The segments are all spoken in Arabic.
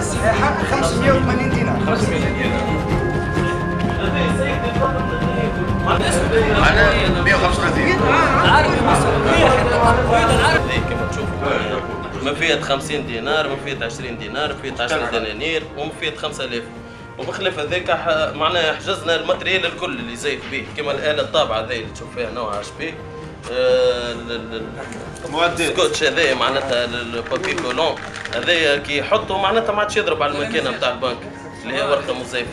صحيحة 580 دينار. 500 دينار. معناها 135. عارف كما تشوفوا مفيد 50 دينار، مفيد 20 دينار، مفيد 10 دنانير، ومفيد 5000. وبخلاف هذاك معناها حجزنا الماتريال الكل اللي زايد به كما الآلة الطابعة هذه اللي تشوف فيها نوع اش بي، السكوتش هذايا معناتها البابي كولون هذايا كي يحطوا معناتها ما عادش يضرب على الماكينه نتاع البنك اللي هي ورقه مزيفه.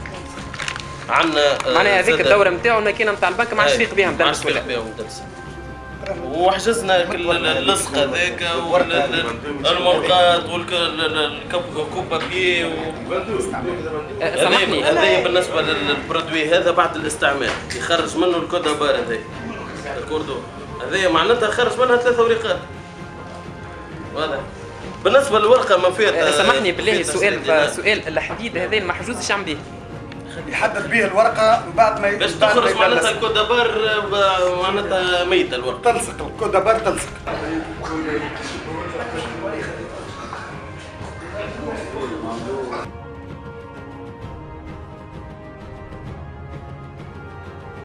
عندنا معناها هذيك الدوره نتاعو الماكينه نتاع البنك ما عادش يفيق بها مدرس ولا؟ وحجزنا اللصق هذاك والمرقات والكوب بابي سامحني هذايا بالنسبه للبرودوي هذا بعد الاستعمال يخرج منه الكودابار هذايا الكوردو هذايا معناتها خرج منها 3 ورقات. واضح. بالنسبه للورقه ما فيها سامحني بالله سؤال الحديد هذا المحجوز ايش عم به؟ يحدد به الورقه من بعد ما باش تخرج معناتها الكودابار معناتها ميته الورقه تلصق الكودابار تلصق.